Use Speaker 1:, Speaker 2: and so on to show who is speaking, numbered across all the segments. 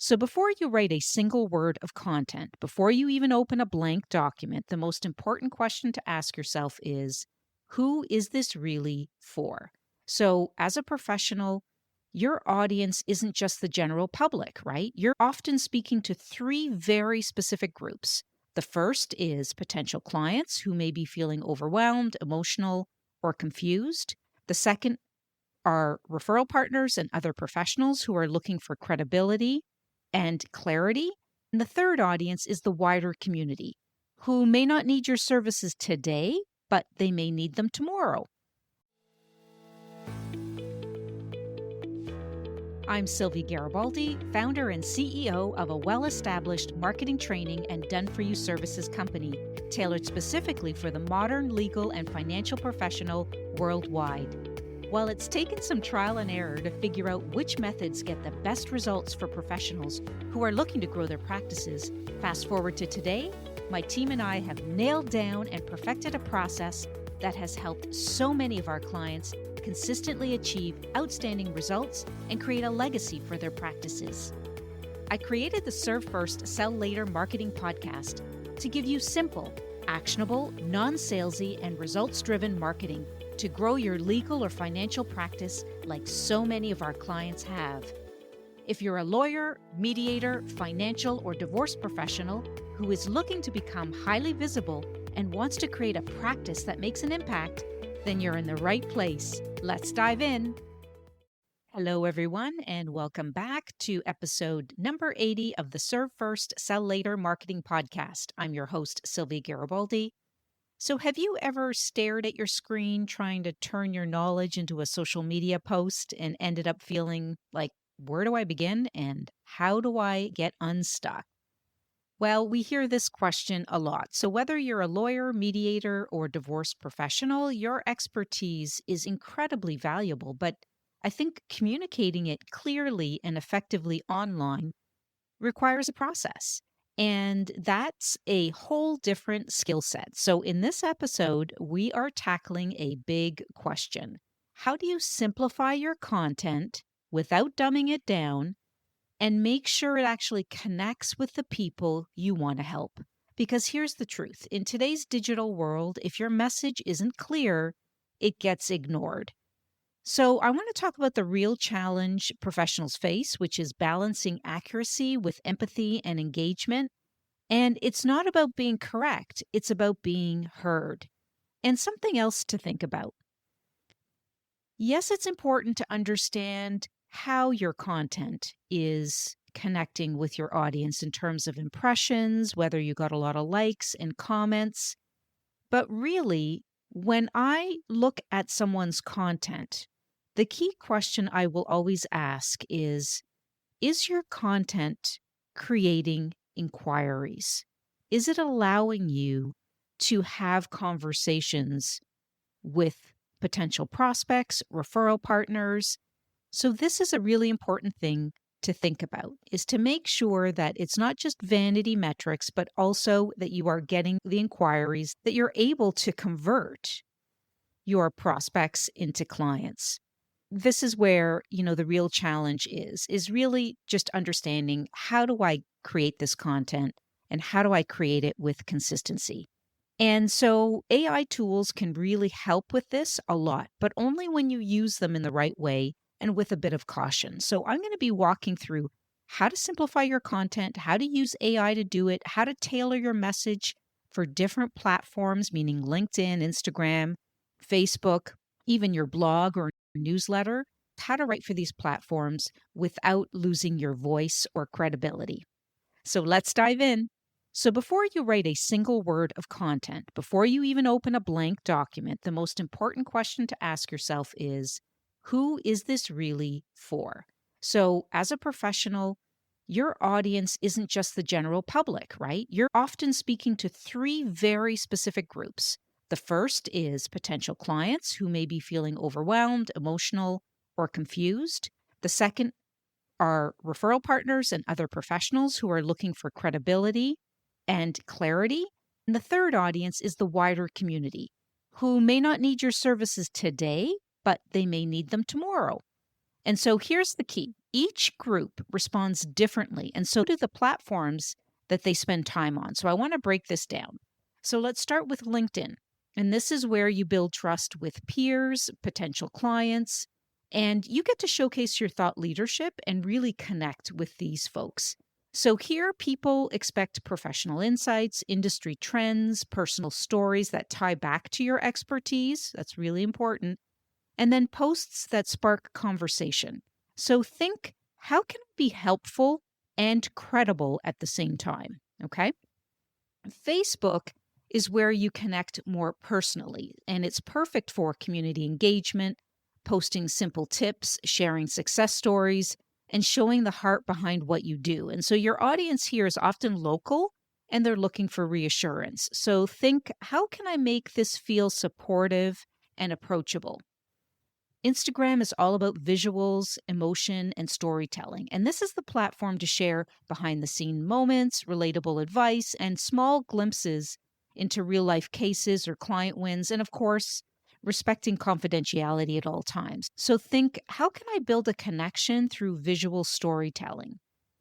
Speaker 1: So, before you write a single word of content, before you even open a blank document, the most important question to ask yourself is, who is this really for? So, as a professional, your audience isn't just the general public, right? You're often speaking to three very specific groups. The first is potential clients who may be feeling overwhelmed, emotional, or confused. The second are referral partners and other professionals who are looking for credibility and clarity. And the third audience is the wider community who may not need your services today, but they may need them tomorrow. I'm Sylvia Garibaldi, founder and CEO of a well established marketing training and done for you services company, tailored specifically for the modern legal and financial professional worldwide. While it's taken some trial and error to figure out which methods get the best results for professionals who are looking to grow their practices, fast forward to today, my team and I have nailed down and perfected a process that has helped so many of our clients consistently achieve outstanding results and create a legacy for their practices. I created the Serve First, Sell Later marketing podcast to give you simple, actionable, non-salesy, and results-driven marketing to grow your legal or financial practice like so many of our clients have. If you're a lawyer, mediator, financial, or divorce professional who is looking to become highly visible and wants to create a practice that makes an impact, then you're in the right place. Let's dive in. Hello, everyone, and welcome back to episode number 80 of the Serve First, Sell Later marketing podcast. I'm your host, Sylvia Garibaldi. So, have you ever stared at your screen trying to turn your knowledge into a social media post and ended up feeling like, where do I begin and how do I get unstuck? Well, we hear this question a lot. So, whether you're a lawyer, mediator, or divorce professional, your expertise is incredibly valuable. But I think communicating it clearly and effectively online requires a process. And that's a whole different skill set. So, in this episode, we are tackling a big question. How do you simplify your content without dumbing it down and make sure it actually connects with the people you want to help? Because here's the truth, in today's digital world, if your message isn't clear, it gets ignored. So, I want to talk about the real challenge professionals face, which is balancing accuracy with empathy and engagement. And it's not about being correct, it's about being heard. And something else to think about. Yes, it's important to understand how your content is connecting with your audience in terms of impressions, whether you got a lot of likes and comments. But really, when I look at someone's content, the key question I will always ask is your content creating inquiries? Is it allowing you to have conversations with potential prospects, referral partners? So this is a really important thing to think about, is to make sure that it's not just vanity metrics, but also that you are getting the inquiries, that you're able to convert your prospects into clients. This is where, the real challenge is really just understanding, how do I create this content and how do I create it with consistency? And so AI tools can really help with this a lot, but only when you use them in the right way and with a bit of caution. So I'm going to be walking through how to simplify your content, how to use AI to do it, how to tailor your message for different platforms, meaning LinkedIn, Instagram, Facebook, even your blog or newsletter, how to write for these platforms without losing your voice or credibility. So let's dive in. So, before you write a single word of content, before you even open a blank document, the most important question to ask yourself is, who is this really for? So, as a professional, your audience isn't just the general public, right? You're often speaking to three very specific groups. The first is potential clients who may be feeling overwhelmed, emotional, or confused. The second are referral partners and other professionals who are looking for credibility and clarity. And the third audience is the wider community who may not need your services today, but they may need them tomorrow. And so here's the key: each group responds differently, and so do the platforms that they spend time on. So I want to break this down. So let's start with LinkedIn. And this is where you build trust with peers, potential clients, and you get to showcase your thought leadership and really connect with these folks. So here, people expect professional insights, industry trends, personal stories that tie back to your expertise. That's really important, and then posts that spark conversation. So think, how can it be helpful and credible at the same time? Okay. Facebook is where you connect more personally, and it's perfect for community engagement, posting simple tips, sharing success stories, and showing the heart behind what you do. And so your audience here is often local and they're looking for reassurance. So think, how can I make this feel supportive and approachable? Instagram is all about visuals, emotion, and storytelling. And this is the platform to share behind the scene moments, relatable advice, and small glimpses into real life cases or client wins. And of course, respecting confidentiality at all times. So think, how can I build a connection through visual storytelling?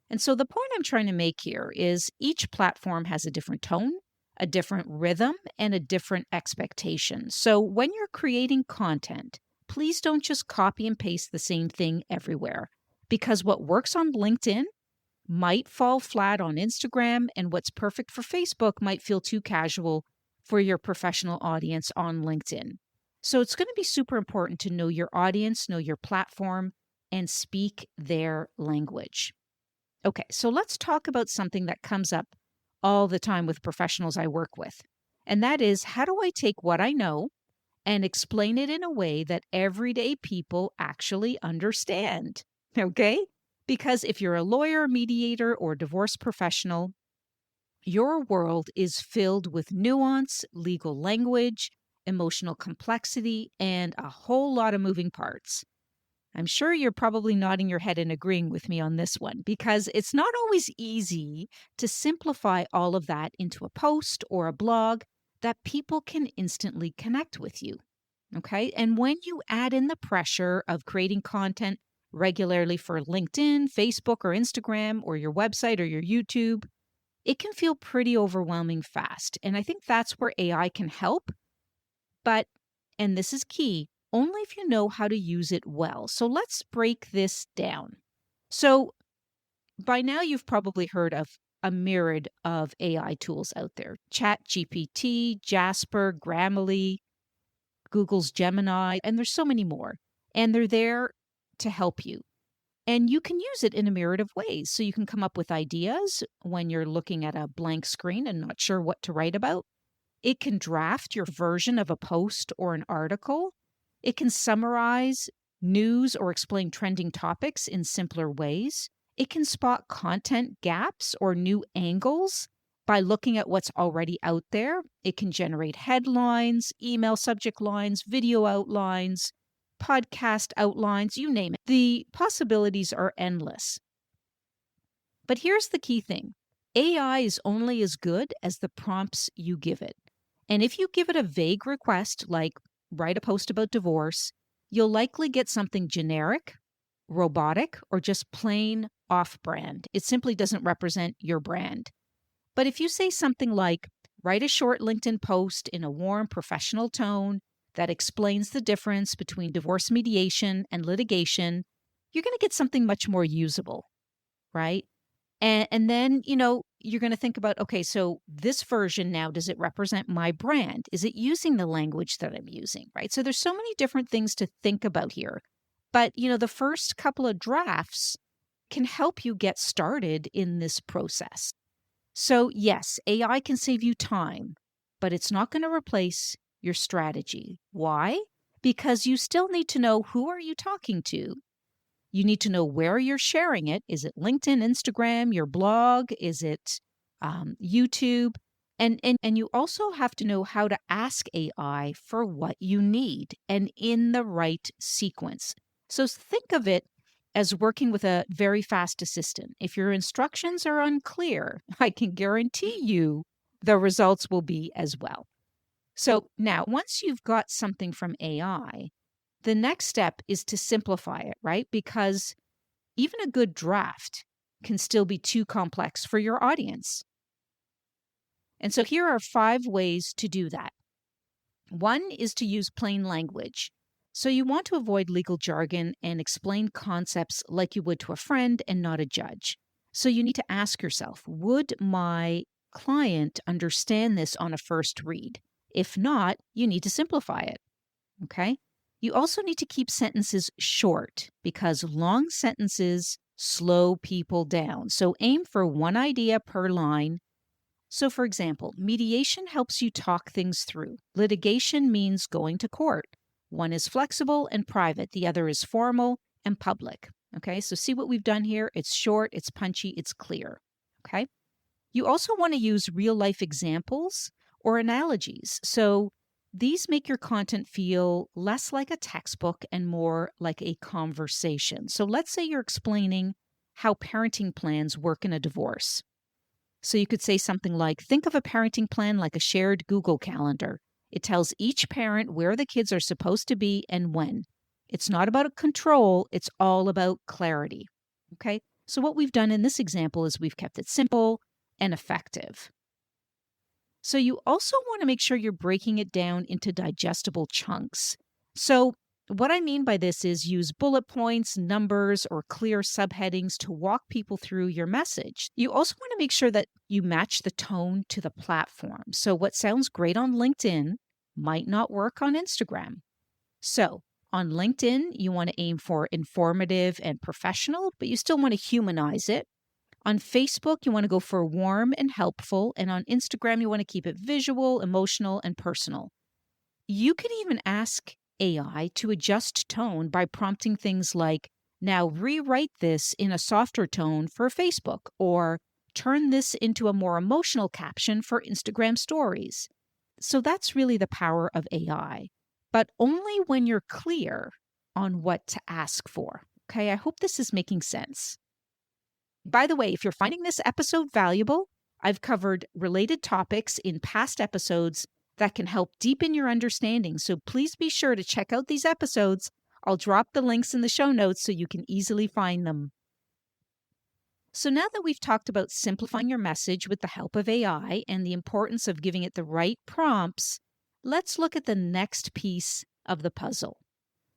Speaker 1: And so the point I'm trying to make here is each platform has a different tone, a different rhythm, and a different expectation. So when you're creating content, please don't just copy and paste the same thing everywhere, because what works on LinkedIn might fall flat on Instagram, and what's perfect for Facebook might feel too casual for your professional audience on LinkedIn. So it's going to be super important to know your audience, know your platform, and speak their language. Okay, so let's talk about something that comes up all the time with professionals I work with. And that is, how do I take what I know and explain it in a way that everyday people actually understand? Okay? Because if you're a lawyer, mediator, or divorce professional, your world is filled with nuance, legal language, emotional complexity, and a whole lot of moving parts. I'm sure you're probably nodding your head and agreeing with me on this one, because it's not always easy to simplify all of that into a post or a blog that people can instantly connect with you. Okay. And when you add in the pressure of creating content regularly for LinkedIn, Facebook, or Instagram, or your website or your YouTube, it can feel pretty overwhelming fast. And I think that's where AI can help. But, and this is key, only if you know how to use it well. So let's break this down. So by now, you've probably heard of a myriad of AI tools out there: Chat GPT, Jasper, Grammarly, Google's Gemini, and there's so many more. And they're there to help you. And you can use it in a myriad of ways. So you can come up with ideas when you're looking at a blank screen and not sure what to write about. It can draft your version of a post or an article. It can summarize news or explain trending topics in simpler ways. It can spot content gaps or new angles by looking at what's already out there. It can generate headlines, email subject lines, video outlines, podcast outlines, you name it. The possibilities are endless. But here's the key thing: AI is only as good as the prompts you give it. And if you give it a vague request, like write a post about divorce, you'll likely get something generic, robotic, or just plain off brand. It simply doesn't represent your brand. But if you say something like, write a short LinkedIn post in a warm, professional tone that explains the difference between divorce mediation and litigation, you're going to get something much more usable, right? And then, you're going to think about, okay, so this version now, does it represent my brand? Is it using the language that I'm using, right? So there's so many different things to think about here. But, the first couple of drafts can help you get started in this process. So yes, AI can save you time, but it's not going to replace your strategy. Why? Because you still need to know, who are you talking to? You need to know where you're sharing it. Is it LinkedIn, Instagram, your blog? Is it YouTube? And you also have to know how to ask AI for what you need and in the right sequence. So think of it as working with a very fast assistant. If your instructions are unclear, I can guarantee you the results will be as well. So now, once you've got something from AI, The next step is to simplify it, right? Because even a good draft can still be too complex for your audience. And so here are 5 ways to do that. One is to use plain language. So you want to avoid legal jargon and explain concepts like you would to a friend and not a judge. So you need to ask yourself, would my client understand this on a first read? If not, you need to simplify it. Okay? You also need to keep sentences short because long sentences slow people down. So aim for one idea per line. So, for example, mediation helps you talk things through. Litigation means going to court. One is flexible and private, the other is formal and public. Okay, so see what we've done here? It's short, it's punchy, it's clear. Okay, you also want to use real life examples or analogies. So, these make your content feel less like a textbook and more like a conversation. So, let's say you're explaining how parenting plans work in a divorce. So you could say something like, think of a parenting plan like a shared Google Calendar. It tells each parent where the kids are supposed to be and when. It's not about control, it's all about clarity. Okay? So what we've done in this example is we've kept it simple and effective. So you also want to make sure you're breaking it down into digestible chunks. So what I mean by this is use bullet points, numbers, or clear subheadings to walk people through your message. You also want to make sure that you match the tone to the platform. So what sounds great on LinkedIn might not work on Instagram. So on LinkedIn, you want to aim for informative and professional, but you still want to humanize it. On Facebook, you want to go for warm and helpful. And on Instagram, you want to keep it visual, emotional, and personal. You could even ask AI to adjust tone by prompting things like, now rewrite this in a softer tone for Facebook, or turn this into a more emotional caption for Instagram stories. So that's really the power of AI, but only when you're clear on what to ask for. Okay, I hope this is making sense. By the way, if you're finding this episode valuable, I've covered related topics in past episodes that can help deepen your understanding. So please be sure to check out these episodes. I'll drop the links in the show notes so you can easily find them. So now that we've talked about simplifying your message with the help of AI and the importance of giving it the right prompts, let's look at the next piece of the puzzle.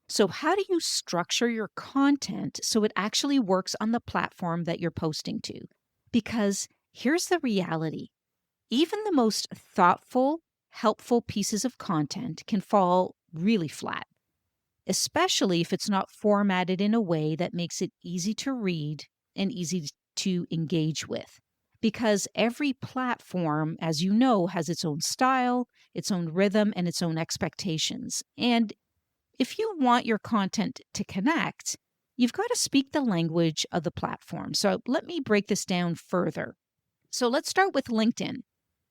Speaker 1: So how do you structure your content so it actually works on the platform that you're posting to? Because here's the reality. Even the most thoughtful, helpful pieces of content can fall really flat, especially if it's not formatted in a way that makes it easy to read and easy to engage with. Because every platform, as you know, has its own style, its own rhythm, and its own expectations. And if you want your content to connect, you've got to speak the language of the platform. So let me break this down further. So let's start with LinkedIn.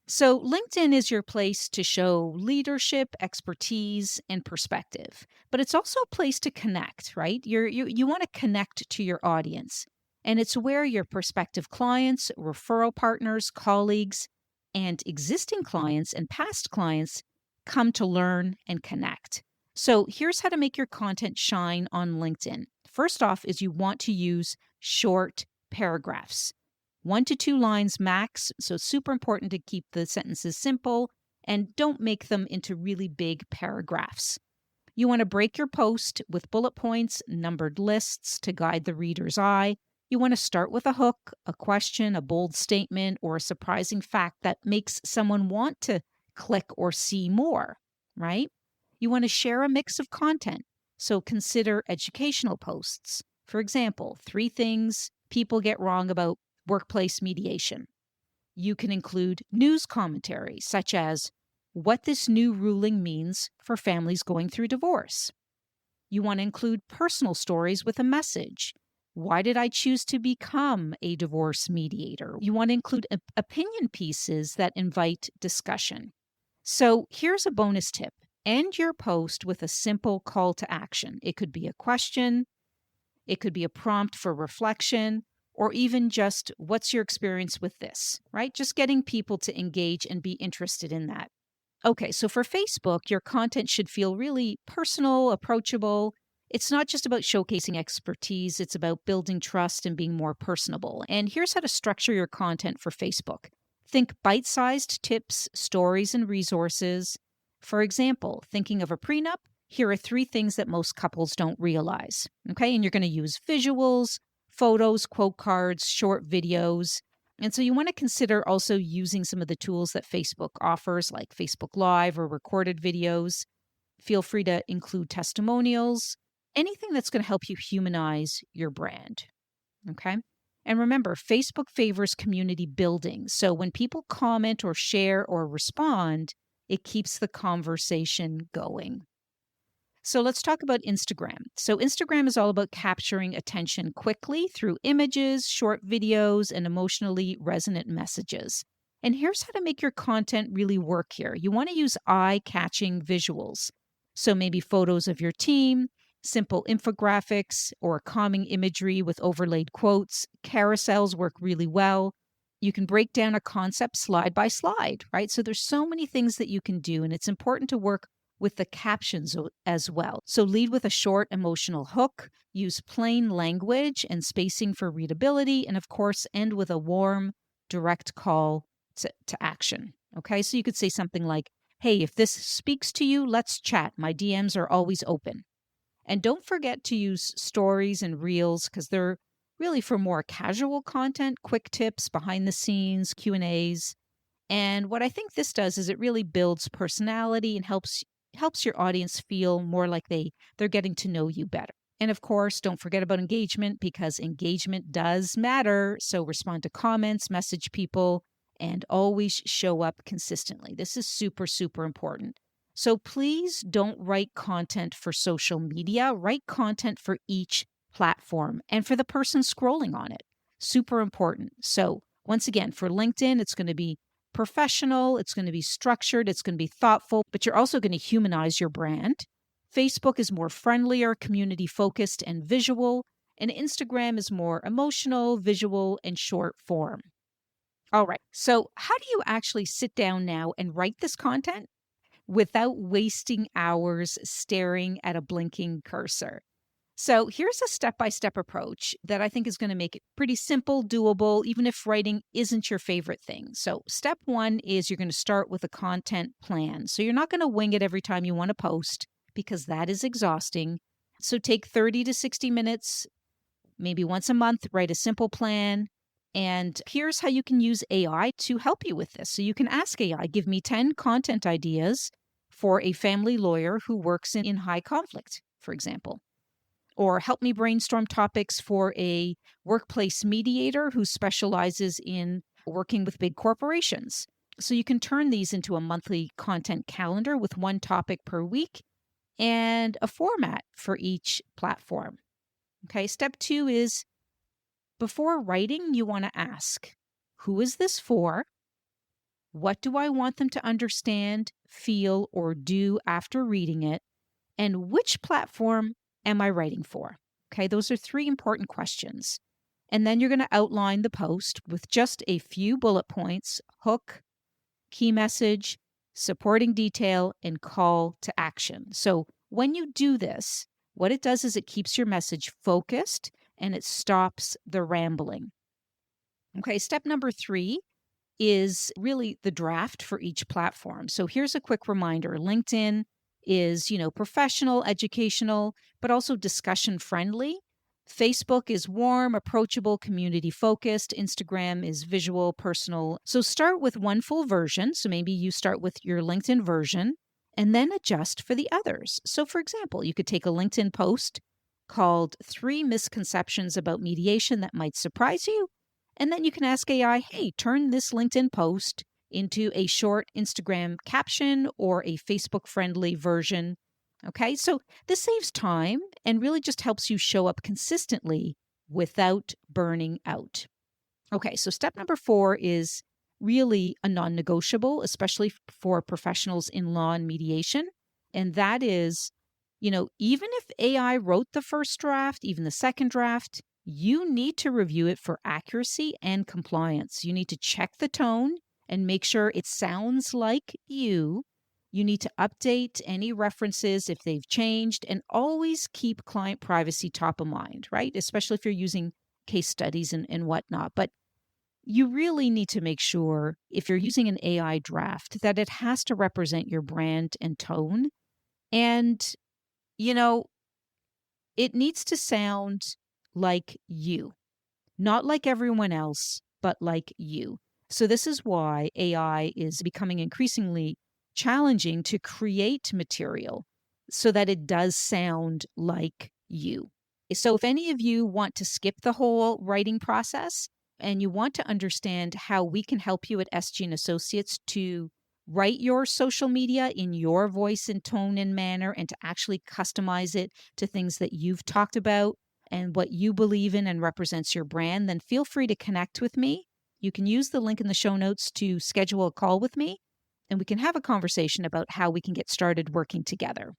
Speaker 1: So LinkedIn is your place to show leadership, expertise, and perspective. But it's also a place to connect, right? You want to connect to your audience. And it's where your prospective clients, referral partners, colleagues, and existing clients and past clients come to learn and connect. So here's how to make your content shine on LinkedIn. First off is you want to use short paragraphs, 1 to 2 lines max. So it's super important to keep the sentences simple and don't make them into really big paragraphs. You want to break your post with bullet points, numbered lists to guide the reader's eye. You want to start with a hook, a question, a bold statement, or a surprising fact that makes someone want to click or see more, right? You want to share a mix of content. So consider educational posts. For example, 3 things people get wrong about workplace mediation. You can include news commentary, such as what this new ruling means for families going through divorce. You want to include personal stories with a message. Why did I choose to become a divorce mediator? You want to include opinion pieces that invite discussion. So here's a bonus tip. End your post with a simple call to action. It could be a question, it could be a prompt for reflection, or even just what's your experience with this, right? Just getting people to engage and be interested in that. Okay, so for Facebook, your content should feel really personal, approachable. It's not just about showcasing expertise, it's about building trust and being more personable. And here's how to structure your content for Facebook. Think bite sized tips, stories, and resources. For example, thinking of a prenup, here are three things that most couples don't realize. Okay, and you're going to use visuals, photos, quote cards, short videos. And so you want to consider also using some of the tools that Facebook offers, like Facebook Live or recorded videos. Feel free to include testimonials, anything that's going to help you humanize your brand. Okay. And remember, Facebook favors community building. So when people comment or share or respond, it keeps the conversation going. So let's talk about Instagram. So Instagram is all about capturing attention quickly through images, short videos, and emotionally resonant messages. And here's how to make your content really work here. You want to use eye-catching visuals. So maybe photos of your team, simple infographics, or calming imagery with overlaid quotes. Carousels work really well. You can break down a concept slide by slide, right? So there's so many things that you can do, and it's important to work with the captions as well. So lead with a short emotional hook, use plain language and spacing for readability, and of course, end with a warm, direct call to action. Okay, so you could say something like, hey, if this speaks to you, let's chat. My DMs are always open. And don't forget to use stories and reels because they're really for more casual content, quick tips, behind the scenes, Q&As. And what I think this does is it really builds personality and helps your audience feel more like they're getting to know you better. And of course, don't forget about engagement because engagement does matter. So respond to comments, message people, and always show up consistently. This is super, super important. So please don't write content for social media, write content for each platform and for the person scrolling on it. Super important. So once again, for LinkedIn, it's going to be professional, it's going to be structured, it's going to be thoughtful, but you're also going to humanize your brand. Facebook is more friendlier, community focused, and visual, and Instagram is more emotional, visual, and short form. All right. So, how do you actually sit down now and write this content without wasting hours staring at a blinking cursor? So here's a step by step approach that I think is going to make it pretty simple, doable, even if writing isn't your favorite thing. So, step one is you're going to start with a content plan. So, you're not going to wing it every time you want to post because that is exhausting. So, take 30 to 60 minutes, maybe once a month, write a simple plan. And here's how you can use AI to help you with this. So, you can ask AI, give me 10 content ideas for a family lawyer who works in high conflict, for example. Or help me brainstorm topics for a workplace mediator who specializes in working with big corporations. So you can turn these into a monthly content calendar with one topic per week and a format for each platform. Okay, step two is before writing, you want to ask, who is this for? What do I want them to understand, feel, or do after reading it? And which platform am I writing for? Okay, those are three important questions. And then you're going to outline the post with just a few bullet points, hook, key message, supporting detail, and call to action. So when you do this, what it does is it keeps your message focused and it stops the rambling. Okay, step number three is really the draft for each platform. So here's a quick reminder. LinkedIn is, professional, educational, but also discussion friendly. Facebook is warm, approachable, community focused. Instagram is visual, personal. So start with one full version. So maybe you start with your LinkedIn version and then adjust for the others. So for example, you could take a LinkedIn post called 3 Misconceptions About Mediation That Might Surprise You. And then you can ask AI, hey, turn this LinkedIn post into a short Instagram caption or a Facebook friendly version. Okay, so this saves time and really just helps you show up consistently without burning out. Okay, so step number 4 is really a non negotiable, especially for professionals in law and mediation. And that is, even if AI wrote the first draft, even the second draft, you need to review it for accuracy and compliance. You need to check the tone and make sure it sounds like you. You need to update any references if they've changed and always keep client privacy top of mind, right? Especially if you're using case studies and whatnot. But you really need to make sure if you're using an AI draft that it has to represent your brand and tone. And, you know, it needs to sound like you, not like everyone else, but like you. So, this is why AI is becoming increasingly challenging to create material so that it does sound like you. So, if any of you want to skip the whole writing process and you want to understand how we can help you at SG and Associates to write your social media in your voice and tone and manner and to actually customize it to things that you've talked about and what you believe in and represents your brand, then feel free to connect with me. You can use the link in the show notes to schedule a call with me, and we can have a conversation about how we can get started working together.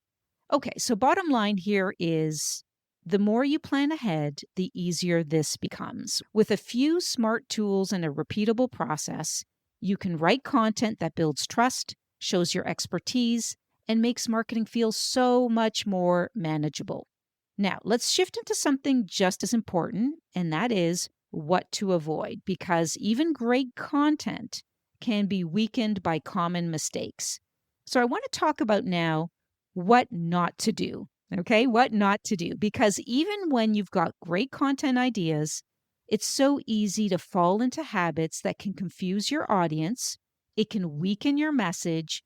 Speaker 1: Okay, so bottom line here is the more you plan ahead, the easier this becomes. With a few smart tools and a repeatable process, you can write content that builds trust, shows your expertise, and makes marketing feel so much more manageable. Now, let's shift into something just as important, and that is what to avoid, because even great content can be weakened by common mistakes. So, I want to talk about now what not to do. Okay, what not to do, because even when you've got great content ideas, it's so easy to fall into habits that can confuse your audience, it can weaken your message,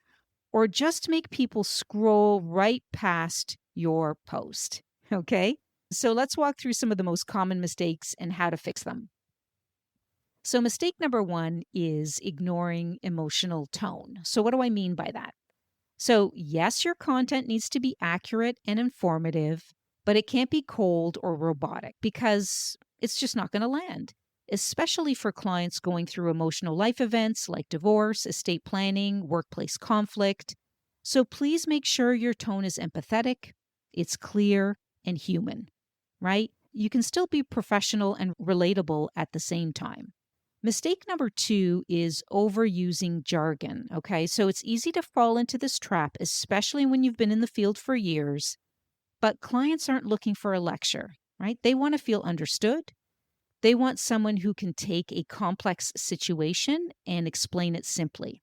Speaker 1: or just make people scroll right past your post. Okay. So let's walk through some of the most common mistakes and how to fix them. So, mistake number one is ignoring emotional tone. So, what do I mean by that? So, yes, your content needs to be accurate and informative, but it can't be cold or robotic because it's just not going to land, especially for clients going through emotional life events like divorce, estate planning, workplace conflict. So, please make sure your tone is empathetic, it's clear, and human, right? You can still be professional and relatable at the same time. Mistake number two is overusing jargon. Okay. So it's easy to fall into this trap, especially when you've been in the field for years. But clients aren't looking for a lecture, right? They want to feel understood. They want someone who can take a complex situation and explain it simply.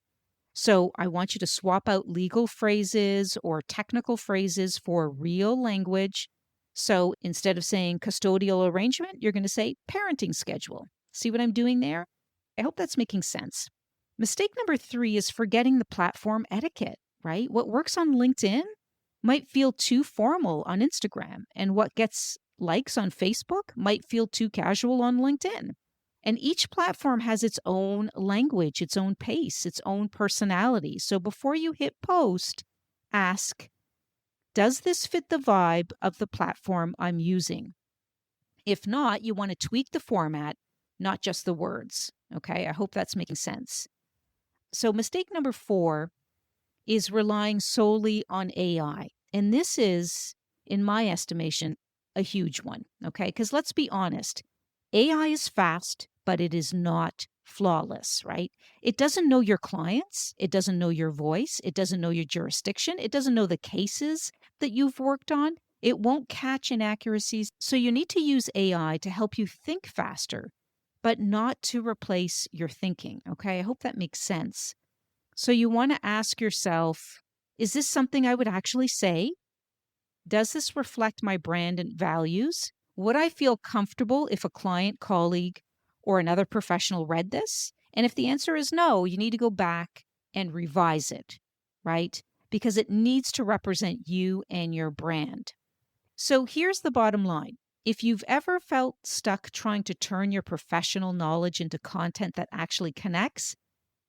Speaker 1: So I want you to swap out legal phrases or technical phrases for real language. So instead of saying custodial arrangement, you're going to say parenting schedule. See what I'm doing there? I hope that's making sense. Mistake number three is forgetting the platform etiquette, right? What works on LinkedIn might feel too formal on Instagram, and what gets likes on Facebook might feel too casual on LinkedIn. And each platform has its own language, its own pace, its own personality. So before you hit post, ask, does this fit the vibe of the platform I'm using? If not, you want to tweak the format, not just the words. Okay, I hope that's making sense. So, mistake number four is relying solely on AI. And this is, in my estimation, a huge one. Okay, because let's be honest, AI is fast, but it is not flawless, right? It doesn't know your clients, it doesn't know your voice, it doesn't know your jurisdiction, it doesn't know the cases that you've worked on. It won't catch inaccuracies. So you need to use AI to help you think faster, but not to replace your thinking. Okay, I hope that makes sense. So you want to ask yourself, is this something I would actually say? Does this reflect my brand and values? Would I feel comfortable if a client, colleague, or another professional read this? And if the answer is no, you need to go back and revise it, right? Because it needs to represent you and your brand. So here's the bottom line. If you've ever felt stuck trying to turn your professional knowledge into content that actually connects,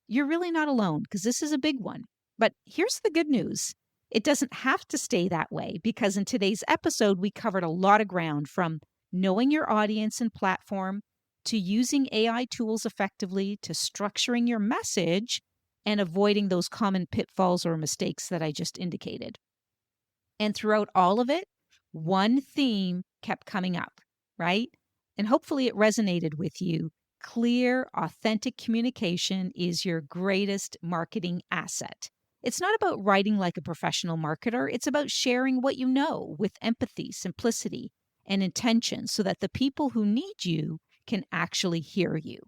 Speaker 1: you're really not alone because this is a big one. But here's the good news. It doesn't have to stay that way because in today's episode, we covered a lot of ground from knowing your audience and platform to using AI tools effectively to structuring your message and avoiding those common pitfalls or mistakes that I just indicated. And throughout all of it, one theme kept coming up, right? And hopefully it resonated with you. Clear, authentic communication is your greatest marketing asset. It's not about writing like a professional marketer. It's about sharing what you know with empathy, simplicity, and intention so that the people who need you can actually hear you.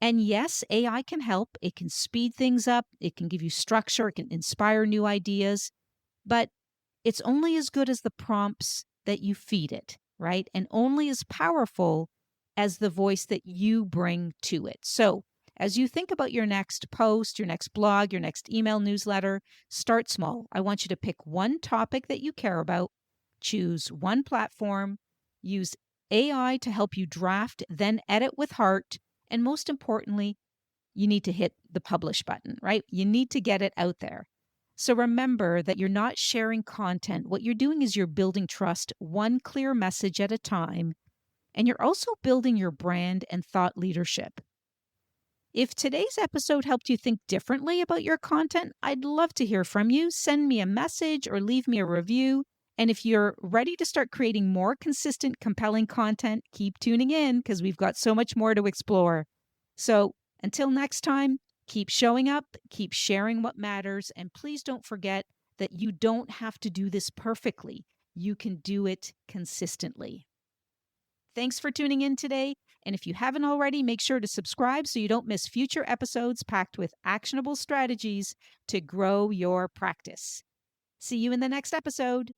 Speaker 1: And yes, AI can help. It can speed things up. It can give you structure. It can inspire new ideas. But it's only as good as the prompts that you feed it, right? And only as powerful as the voice that you bring to it. So, as you think about your next post, your next blog, your next email newsletter, start small. I want you to pick one topic that you care about, choose one platform, use AI to help you draft, then edit with heart. And most importantly, you need to hit the publish button, right? You need to get it out there. So remember that you're not sharing content. What you're doing is you're building trust one clear message at a time, and you're also building your brand and thought leadership. If today's episode helped you think differently about your content, I'd love to hear from you. Send me a message or leave me a review. And if you're ready to start creating more consistent, compelling content, keep tuning in because we've got so much more to explore. So until next time, keep showing up, keep sharing what matters, and please don't forget that you don't have to do this perfectly. You can do it consistently. Thanks for tuning in today. And if you haven't already, make sure to subscribe so you don't miss future episodes packed with actionable strategies to grow your practice. See you in the next episode.